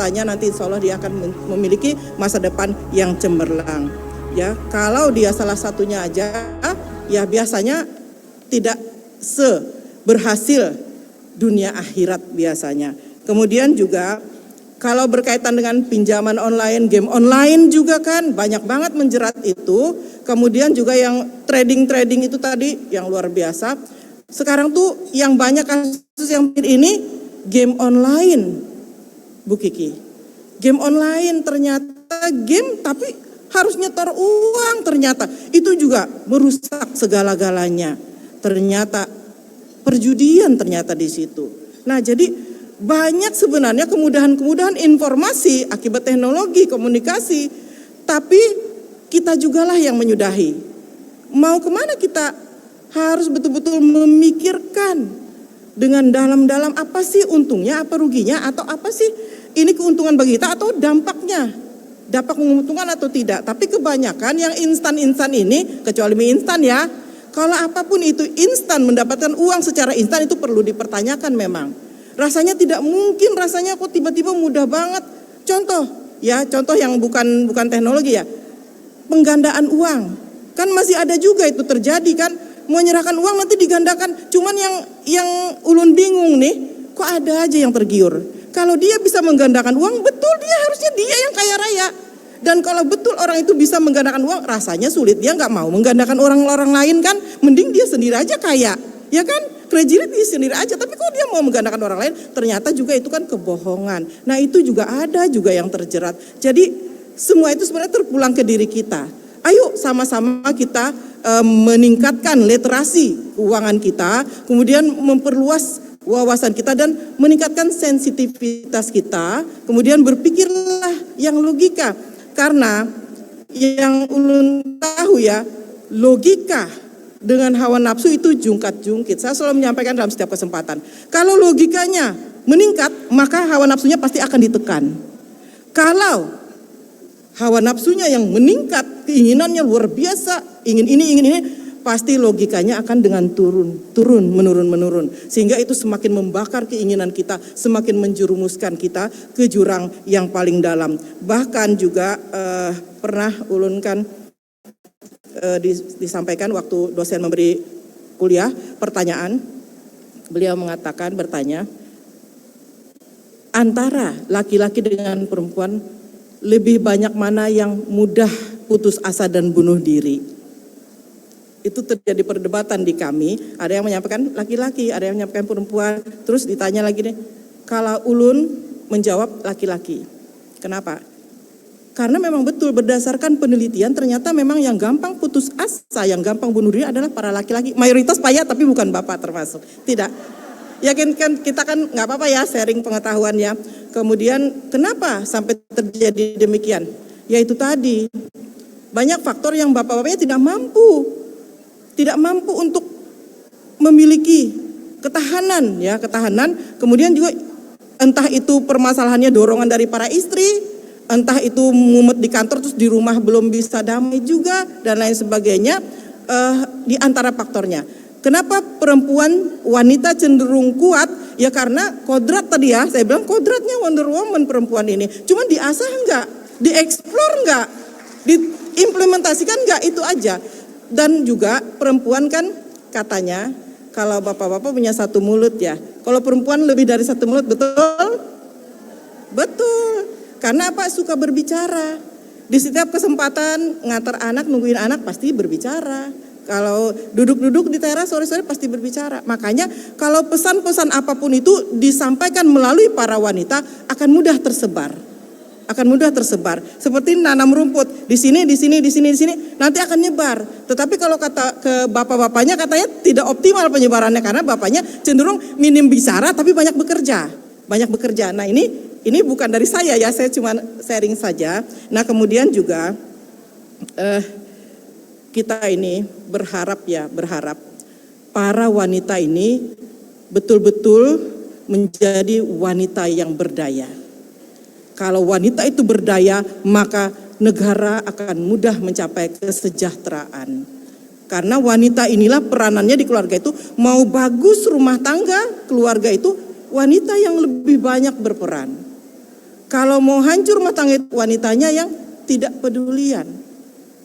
rasanya nanti insya Allah dia akan memiliki masa depan yang cemerlang. Ya, kalau dia salah satunya aja, ya biasanya tidak seberhasil dunia akhirat biasanya. Kemudian juga kalau berkaitan dengan pinjaman online, game online juga kan banyak banget menjerat itu. Kemudian juga yang trading itu tadi yang luar biasa. Sekarang tuh yang banyak kasus yang ini game online, Bu Kiki. Game online ternyata game tapi harus nyetor uang ternyata. Itu juga merusak segala-galanya. Ternyata perjudian ternyata di situ. Nah, jadi banyak sebenarnya kemudahan-kemudahan informasi akibat teknologi komunikasi, tapi kita jugalah yang menyudahi. Mau kemana kita harus betul-betul memikirkan dengan dalam-dalam apa sih untungnya, apa ruginya, atau apa sih ini keuntungan bagi kita atau dampaknya, dapat menguntungkan atau tidak. Tapi kebanyakan yang instan-instan ini, kecuali mie instan ya, kalau apapun itu instan mendapatkan uang secara instan itu perlu dipertanyakan memang. Rasanya tidak mungkin, rasanya kok tiba-tiba mudah banget. Contoh yang bukan teknologi ya, penggandaan uang. Kan masih ada juga itu terjadi kan, mau menyerahkan uang nanti digandakan. Cuman yang ulun bingung nih, kok ada aja yang tergiur. Kalau dia bisa menggandakan uang, betul harusnya dia yang kaya raya. Dan kalau betul orang itu bisa menggandakan uang, rasanya sulit, dia nggak mau menggandakan orang-orang lain kan, mending dia sendiri aja kaya, ya kan? Kredit dia sendiri aja, tapi kok dia mau menggandakan orang lain, ternyata juga itu kan kebohongan. Nah itu juga ada juga yang terjerat. Jadi semua itu sebenarnya terpulang ke diri kita. Ayo sama-sama kita meningkatkan literasi keuangan kita, kemudian memperluas wawasan kita dan meningkatkan sensitivitas kita, kemudian berpikirlah yang logika. Karena yang ulun tahu ya, logika dengan hawa nafsu itu jungkat-jungkit. Saya selalu menyampaikan dalam setiap kesempatan. Kalau logikanya meningkat, maka hawa nafsunya pasti akan ditekan. Kalau hawa nafsunya yang meningkat, keinginannya luar biasa, ingin ini, pasti logikanya akan dengan menurun. Sehingga itu semakin membakar keinginan kita, semakin menjerumuskan kita ke jurang yang paling dalam. Bahkan juga pernah ulunkan disampaikan waktu dosen memberi kuliah pertanyaan, beliau bertanya, antara laki-laki dengan perempuan lebih banyak mana yang mudah putus asa dan bunuh diri? Itu terjadi perdebatan di kami, ada yang menyampaikan laki-laki, ada yang menyampaikan perempuan, terus ditanya lagi nih, kalau ulun menjawab laki-laki. Kenapa? Karena memang betul berdasarkan penelitian ternyata memang yang gampang putus asa, yang gampang bunuh diri adalah para laki-laki. Mayoritas payah tapi bukan bapak termasuk. Tidak. Yakin kan kita kan nggak apa-apa ya sharing pengetahuannya. Kemudian kenapa sampai terjadi demikian? Ya itu tadi. Banyak faktor yang bapak-bapaknya tidak mampu untuk memiliki ketahanan. Kemudian juga entah itu permasalahannya dorongan dari para istri, entah itu mumet di kantor terus di rumah belum bisa damai juga dan lain sebagainya. Di antara faktornya. Kenapa perempuan wanita cenderung kuat? Ya karena kodrat tadi ya, saya bilang kodratnya Wonder Woman perempuan ini. Cuman diasah enggak? Dieksplor enggak? Diimplementasikan enggak? Itu aja. Dan juga perempuan kan katanya kalau bapak-bapak punya satu mulut ya. Kalau perempuan lebih dari satu mulut, betul? Betul. Karena apa? Suka berbicara. Di setiap kesempatan ngantar anak, nungguin anak pasti berbicara. Kalau duduk-duduk di teras sore-sore pasti berbicara. Makanya kalau pesan-pesan apapun itu disampaikan melalui para wanita akan mudah tersebar. Seperti nanam rumput. Di sini, nanti akan nyebar. Tetapi kalau kata ke bapak-bapaknya katanya tidak optimal penyebarannya karena bapaknya cenderung minim bicara tapi banyak bekerja. Nah ini bukan dari saya ya, saya cuma sharing saja. Nah kemudian juga kita ini berharap para wanita ini betul-betul menjadi wanita yang berdaya. Kalau wanita itu berdaya, maka negara akan mudah mencapai kesejahteraan. Karena wanita inilah peranannya di keluarga itu, mau bagus rumah tangga, keluarga itu wanita yang lebih banyak berperan. Kalau mau hancur rumah tangga wanitanya yang tidak pedulian.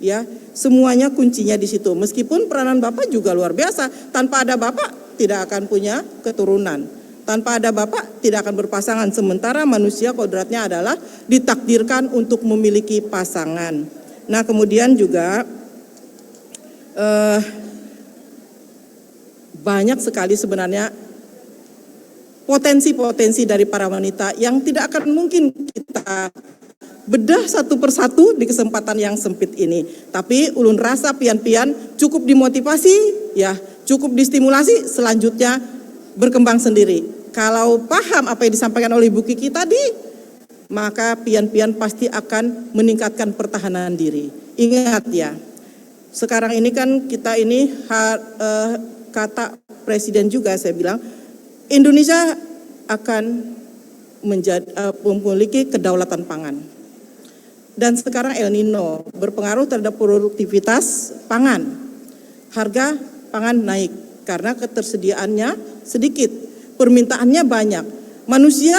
Ya, semuanya kuncinya di situ. Meskipun peranan bapak juga luar biasa. Tanpa ada bapak tidak akan punya keturunan. Tanpa ada bapak tidak akan berpasangan. Sementara manusia kodratnya adalah ditakdirkan untuk memiliki pasangan. Nah, kemudian juga banyak sekali sebenarnya potensi-potensi dari para wanita yang tidak akan mungkin kita bedah satu persatu di kesempatan yang sempit ini. Tapi ulun rasa pian-pian cukup dimotivasi, ya, cukup distimulasi, selanjutnya berkembang sendiri. Kalau paham apa yang disampaikan oleh Ibu Kiki tadi, maka pian-pian pasti akan meningkatkan pertahanan diri. Ingat ya, sekarang ini kan kita ini kata Presiden juga saya bilang, Indonesia akan memiliki kedaulatan pangan. Dan sekarang El Nino berpengaruh terhadap produktivitas pangan. Harga pangan naik karena ketersediaannya sedikit, permintaannya banyak. Manusia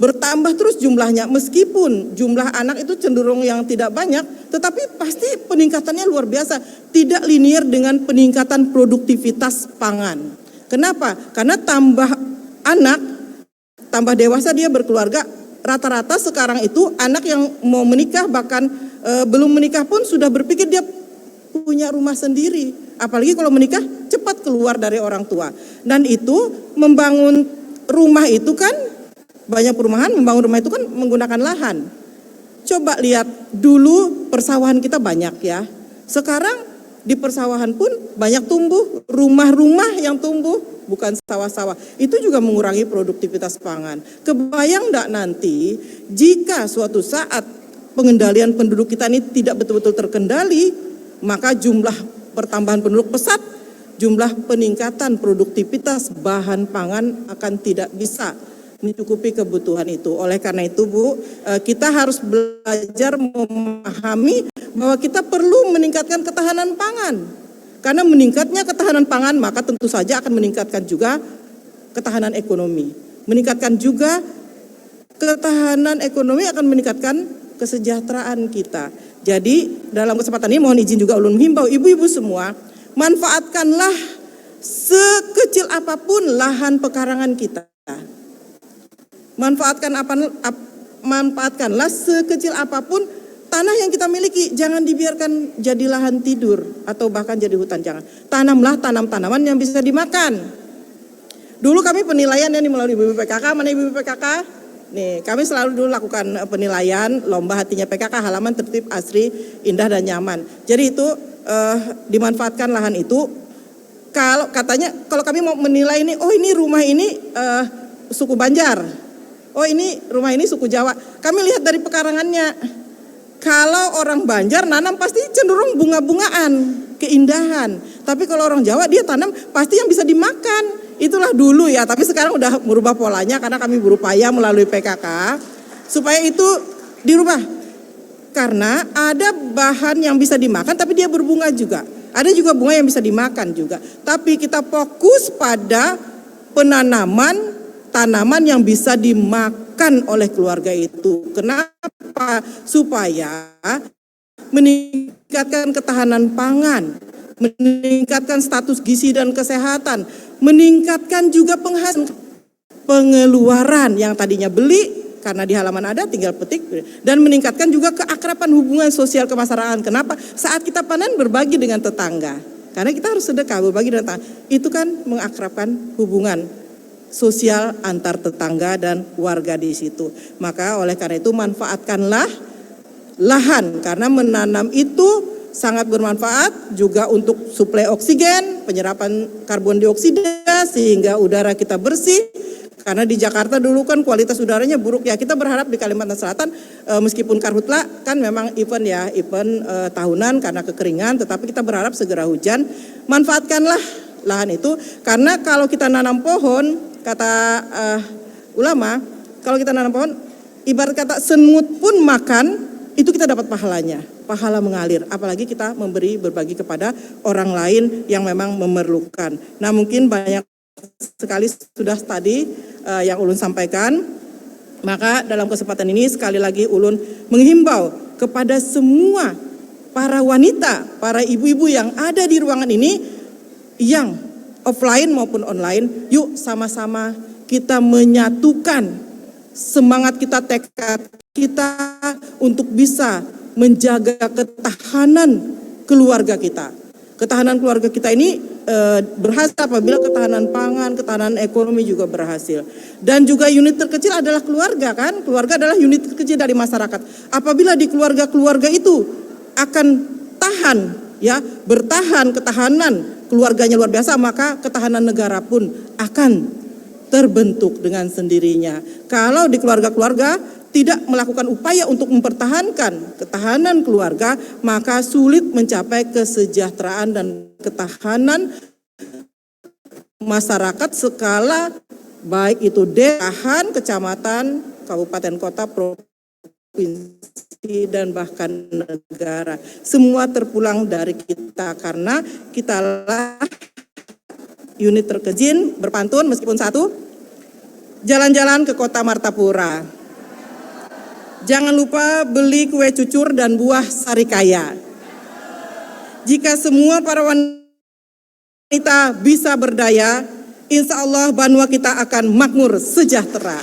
bertambah terus jumlahnya, meskipun jumlah anak itu cenderung yang tidak banyak, tetapi pasti peningkatannya luar biasa, tidak linear dengan peningkatan produktivitas pangan. Kenapa? Karena tambah anak, tambah dewasa dia berkeluarga, rata-rata sekarang itu anak yang mau menikah bahkan belum menikah pun sudah berpikir dia punya rumah sendiri. Apalagi kalau menikah cepat keluar dari orang tua. Dan itu membangun rumah itu kan, banyak perumahan, membangun rumah itu kan menggunakan lahan. Coba lihat dulu persawahan kita banyak ya. Sekarang di persawahan pun banyak tumbuh, rumah-rumah yang tumbuh, bukan sawah-sawah. Itu juga mengurangi produktivitas pangan. Kebayang enggak nanti jika suatu saat pengendalian penduduk kita ini tidak betul-betul terkendali, maka jumlah pertambahan penduduk pesat, jumlah peningkatan produktivitas bahan pangan akan tidak bisa mencukupi kebutuhan itu. Oleh karena itu Bu, kita harus belajar memahami bahwa kita perlu meningkatkan ketahanan pangan. Karena meningkatnya ketahanan pangan maka tentu saja akan meningkatkan juga ketahanan ekonomi. Meningkatkan juga ketahanan ekonomi akan meningkatkan kesejahteraan kita. Jadi dalam kesempatan ini mohon izin juga ulun menghimbau ibu-ibu semua, manfaatkanlah sekecil apapun lahan pekarangan kita. Manfaatkanlah sekecil apapun tanah yang kita miliki, jangan dibiarkan jadi lahan tidur atau bahkan jadi hutan, jangan. Tanamlah tanaman yang bisa dimakan. Dulu kami penilaian yang melalui BPPKK, mana Ibu BPPKK? Nih, kami selalu dulu lakukan penilaian lomba hatinya PKK, halaman tertib, asri, indah dan nyaman. Jadi itu dimanfaatkan lahan itu. Kalau katanya kalau kami mau menilai ini, oh ini rumah ini suku Banjar. Oh ini rumah ini suku Jawa. Kami lihat dari pekarangannya. Kalau orang Banjar nanam pasti cenderung bunga-bungaan, keindahan. Tapi kalau orang Jawa dia tanam pasti yang bisa dimakan. Itulah dulu ya, tapi sekarang udah merubah polanya karena kami berupaya melalui PKK supaya itu dirubah. Karena ada bahan yang bisa dimakan tapi dia berbunga juga. Ada juga bunga yang bisa dimakan juga. Tapi kita fokus pada penanaman tanaman yang bisa dimakan oleh keluarga itu. Kenapa? Supaya meningkatkan ketahanan pangan, meningkatkan status gizi dan kesehatan, meningkatkan juga pengeluaran yang tadinya beli karena di halaman ada tinggal petik, dan meningkatkan juga keakraban hubungan sosial kemasyarakatan. Kenapa? Saat kita panen berbagi dengan tetangga. Karena kita harus sedekah, berbagi dengan tetangga. Itu kan mengakrabkan hubungan sosial antar tetangga dan warga di situ. Maka oleh karena itu manfaatkanlah lahan, karena menanam itu sangat bermanfaat juga untuk suplai oksigen, penyerapan karbon dioksida sehingga udara kita bersih. Karena di Jakarta dulu kan kualitas udaranya buruk ya. Kita berharap di Kalimantan Selatan meskipun karhutla kan memang event tahunan karena kekeringan, tetapi kita berharap segera hujan. Manfaatkanlah lahan itu, karena kalau kita nanam pohon, kata ulama, kalau kita nanam pohon, ibarat kata semut pun makan, itu kita dapat pahalanya, pahala mengalir. Apalagi kita berbagi kepada orang lain yang memang memerlukan. Nah mungkin banyak sekali sudah tadi yang ulun sampaikan. Maka dalam kesempatan ini sekali lagi ulun menghimbau kepada semua para wanita, para ibu-ibu yang ada di ruangan ini, yang offline maupun online, yuk sama-sama kita menyatukan semangat kita, tekad kita untuk bisa menjaga ketahanan keluarga kita. Ketahanan keluarga kita ini berhasil apabila ketahanan pangan, ketahanan ekonomi juga berhasil. Dan juga unit terkecil adalah keluarga, kan? Keluarga adalah unit terkecil dari masyarakat. Apabila di keluarga-keluarga itu akan tahan, ya, bertahan ketahanan keluarganya luar biasa, maka ketahanan negara pun akan terbentuk dengan sendirinya. Kalau di keluarga-keluarga tidak melakukan upaya untuk mempertahankan ketahanan keluarga, maka sulit mencapai kesejahteraan dan ketahanan masyarakat skala baik itu desa, kecamatan, kabupaten, kota, provinsi, dan bahkan negara. Semua terpulang dari kita, karena kitalah unit terkecil. Berpantun meskipun satu, jalan-jalan ke kota Martapura. Jangan lupa beli kue cucur dan buah sarikaya. Jika semua para wanita bisa berdaya, insya Allah Banua kita akan makmur sejahtera.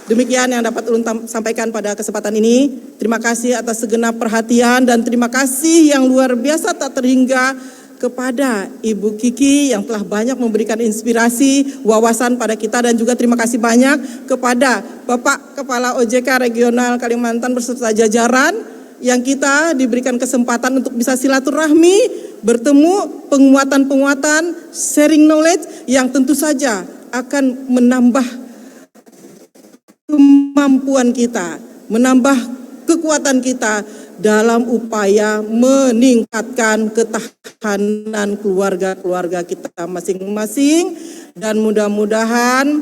Demikian yang dapat ulun sampaikan pada kesempatan ini. Terima kasih atas segenap perhatian dan terima kasih yang luar biasa tak terhingga kepada Ibu Kiki yang telah banyak memberikan inspirasi, wawasan pada kita, dan juga terima kasih banyak kepada Bapak Kepala OJK Regional Kalimantan beserta jajaran yang kita diberikan kesempatan untuk bisa silaturahmi, bertemu, penguatan-penguatan, sharing knowledge yang tentu saja akan menambah kemampuan kita, menambah kekuatan kita dalam upaya meningkatkan ketahanan keluarga-keluarga kita masing-masing. Dan mudah-mudahan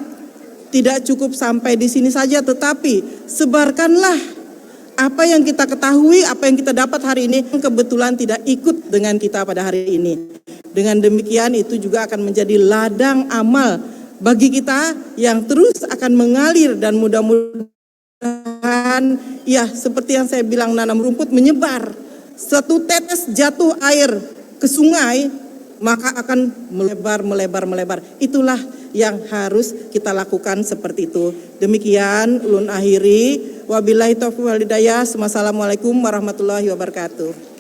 tidak cukup sampai di sini saja, tetapi sebarkanlah apa yang kita ketahui, apa yang kita dapat hari ini, kebetulan tidak ikut dengan kita pada hari ini. Dengan demikian itu juga akan menjadi ladang amal bagi kita yang terus akan mengalir, dan mudah-mudahan ya seperti yang saya bilang, nanam rumput menyebar. Satu tetes jatuh air ke sungai maka akan melebar. Itulah yang harus kita lakukan seperti itu. Demikian ulun akhiri. Wabillahi taufiq wal hidayah. Wassalamualaikum warahmatullahi wabarakatuh.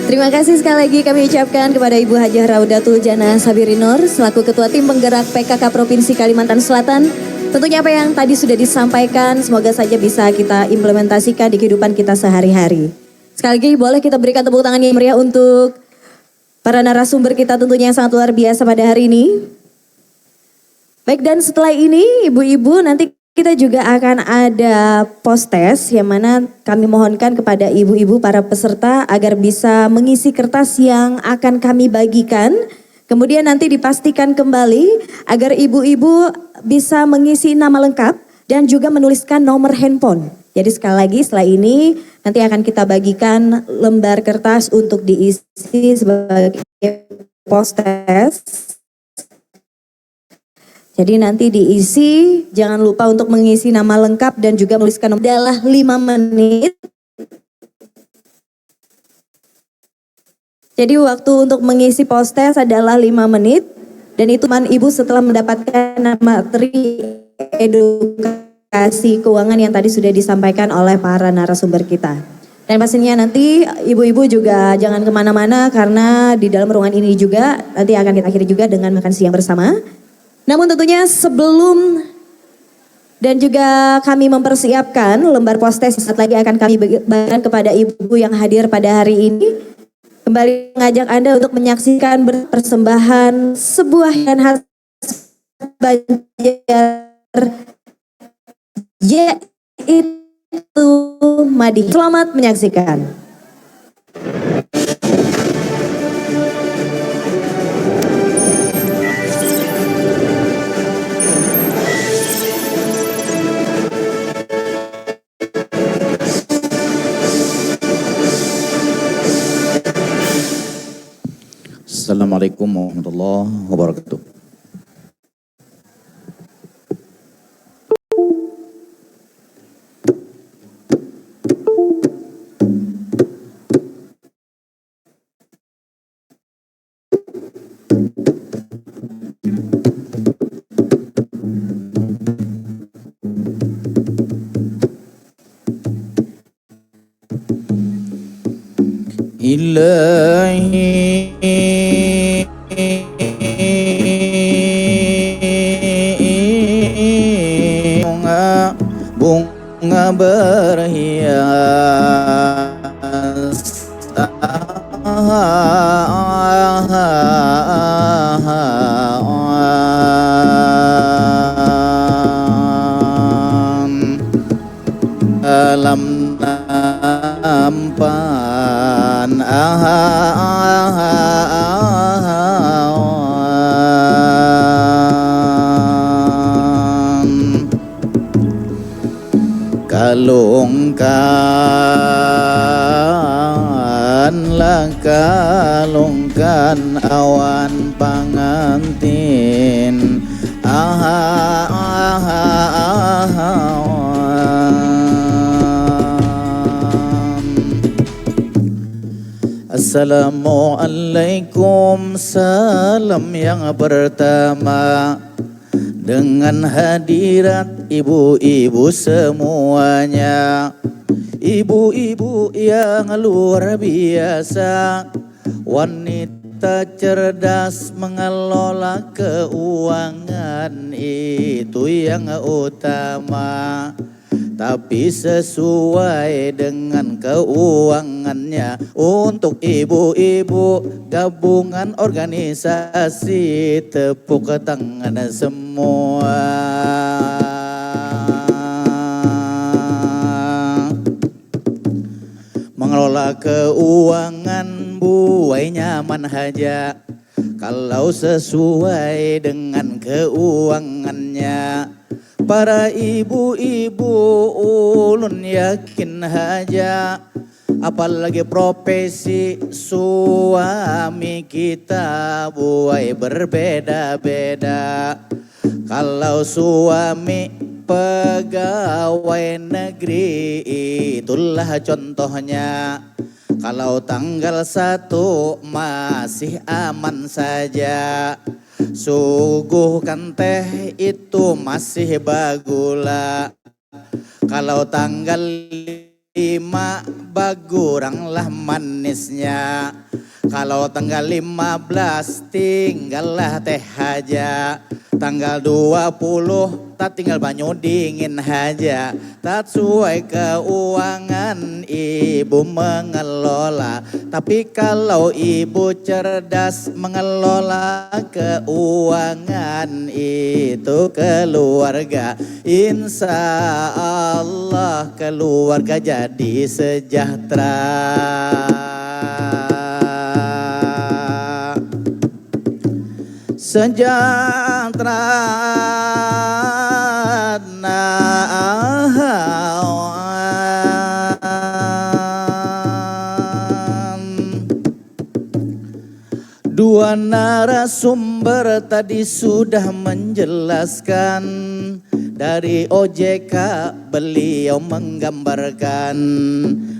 Terima kasih sekali lagi kami ucapkan kepada Ibu Hajah Raudatul Janah Sabirinur selaku Ketua Tim Penggerak PKK Provinsi Kalimantan Selatan. Tentunya apa yang tadi sudah disampaikan semoga saja bisa kita implementasikan di kehidupan kita sehari-hari. Sekali lagi boleh kita berikan tepuk tangan yang meriah untuk para narasumber kita tentunya yang sangat luar biasa pada hari ini. Baik, dan setelah ini ibu-ibu nanti kita juga akan ada post-test yang mana kami mohonkan kepada ibu-ibu para peserta agar bisa mengisi kertas yang akan kami bagikan. Kemudian nanti dipastikan kembali agar ibu-ibu bisa mengisi nama lengkap dan juga menuliskan nomor handphone. Jadi sekali lagi setelah ini nanti akan kita bagikan lembar kertas untuk diisi sebagai post-test. Jadi nanti diisi, jangan lupa untuk mengisi nama lengkap dan juga menuliskan nomor. Adalah 5 menit. Jadi waktu untuk mengisi post-test adalah 5 menit. Dan itu teman ibu setelah mendapatkan materi edukasi keuangan yang tadi sudah disampaikan oleh para narasumber kita. Dan pastinya nanti ibu-ibu juga jangan kemana-mana karena di dalam ruangan ini juga nanti akan kita akhiri juga dengan makan siang bersama. Namun tentunya sebelum dan juga kami mempersiapkan lembar post-test saat lagi akan kami bagikan kepada ibu yang hadir pada hari ini. Kembali mengajak Anda untuk menyaksikan persembahan sebuah yang khas Banjar yaitu Madi. Selamat menyaksikan. Assalamualaikum warahmatullahi wabarakatuh. Ilahi bunga berhias alam nampan kalungkan awan pangantin Assalamualaikum, salam yang pertama dengan hadirat ibu-ibu semuanya, ibu-ibu yang luar biasa, wanita cerdas mengelola keuangan itu yang utama. Tapi sesuai dengan keuangannya, untuk ibu-ibu gabungan organisasi, tepuk tangan semua. Mengelola keuangan buai nyaman haja, kalau sesuai dengan keuangannya. Para ibu-ibu ulun yakin haja, apalagi profesi suami kita buai berbeda-beda. Kalau suami pegawai negeri itulah contohnya, kalau tanggal 1 masih aman saja. Suguhkan teh itu masih bagula, kalau tanggal 5 baguranglah manisnya. Kalau tanggal 15 tinggallah teh haja. Tanggal 20 tak tinggal banyu dingin haja. Tak sesuai keuangan ibu mengelola. Tapi kalau ibu cerdas mengelola keuangan itu keluarga, insya Allah keluarga jadi sejahtera. Sejahtera dua narasumber tadi sudah menjelaskan, dari OJK beliau menggambarkan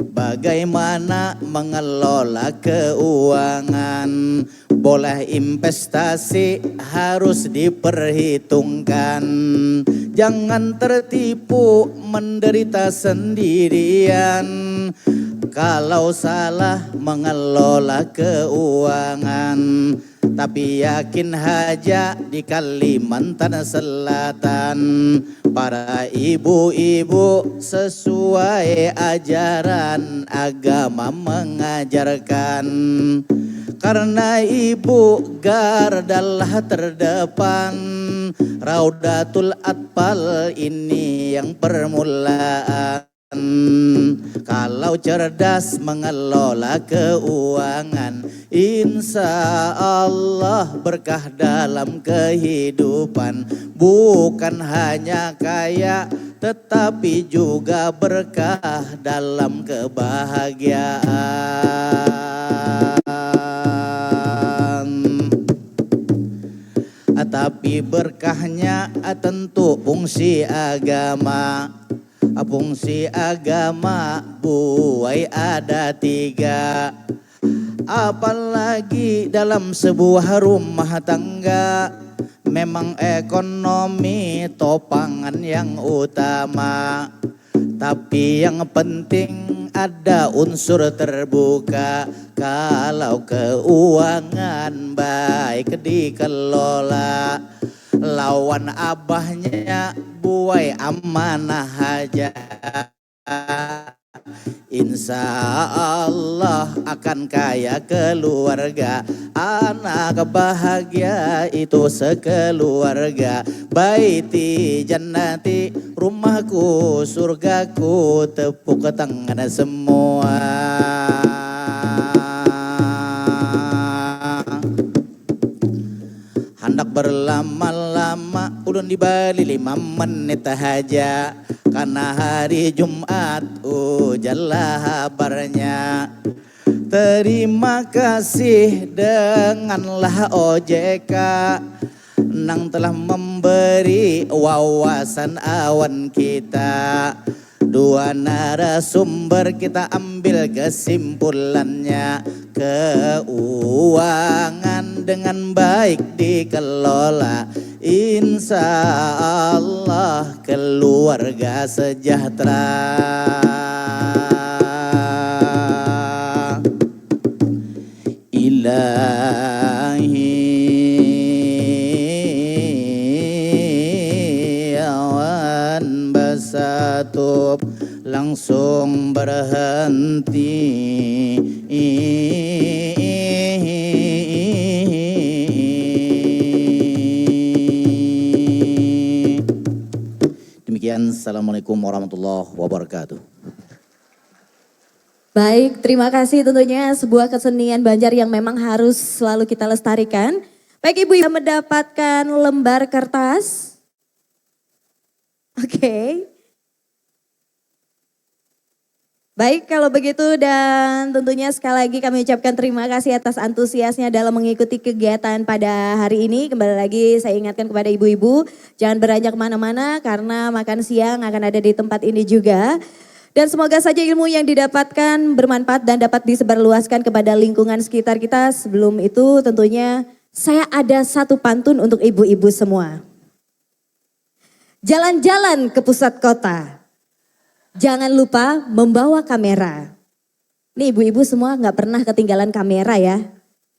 bagaimana mengelola keuangan. Boleh investasi harus diperhitungkan, jangan tertipu menderita sendirian kalau salah mengelola keuangan. Tapi yakin haja di Kalimantan Selatan, para ibu-ibu sesuai ajaran agama mengajarkan. Karena ibu gardalah terdepan, Raudatul Atfal ini yang permulaan. Kalau cerdas mengelola keuangan, insya Allah berkah dalam kehidupan. Bukan hanya kaya, tetapi juga berkah dalam kebahagiaan. Tapi berkahnya tentu fungsi agama. Fungsi agama buai ada 3. Apalagi dalam sebuah rumah tangga, memang ekonomi topangan yang utama. Tapi yang penting ada unsur terbuka. Kalau keuangan baik dikelola, lawan abahnya buai amanah aja. Insya Allah akan kaya keluarga, anak bahagia itu sekeluarga. Baiti jannati, rumahku surgaku, tepuk tangan semua. Hendak berlama-lama ulun di Bali 5 menit aja, karena hari Jumat ujalah kabarnya. Terima kasih denganlah OJK, nang telah memberi wawasan awan kita. 2 narasumber kita ambil kesimpulannya. Keuangan dengan baik dikelola, insya Allah keluarga sejahtera. Ilahi awan basatub langsung berhenti. Demikian, assalamualaikum warahmatullahi wabarakatuh. Baik, terima kasih tentunya sebuah kesenian Banjar yang memang harus selalu kita lestarikan. Baik Ibu yang mendapatkan lembar kertas. Oke. Baik kalau begitu, dan tentunya sekali lagi kami ucapkan terima kasih atas antusiasnya dalam mengikuti kegiatan pada hari ini. Kembali lagi saya ingatkan kepada ibu-ibu, jangan beranjak kemana-mana karena makan siang akan ada di tempat ini juga. Dan semoga saja ilmu yang didapatkan bermanfaat dan dapat disebarluaskan kepada lingkungan sekitar kita. Sebelum itu tentunya saya ada satu pantun untuk ibu-ibu semua. Jalan-jalan ke pusat kota, jangan lupa membawa kamera. Nih ibu-ibu semua gak pernah ketinggalan kamera ya.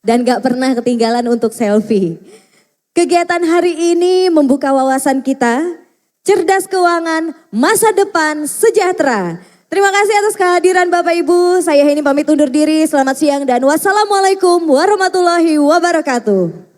Dan gak pernah ketinggalan untuk selfie. Kegiatan hari ini membuka wawasan kita. Cerdas keuangan, masa depan sejahtera. Terima kasih atas kehadiran Bapak Ibu. Saya ini pamit undur diri. Selamat siang dan wassalamualaikum warahmatullahi wabarakatuh.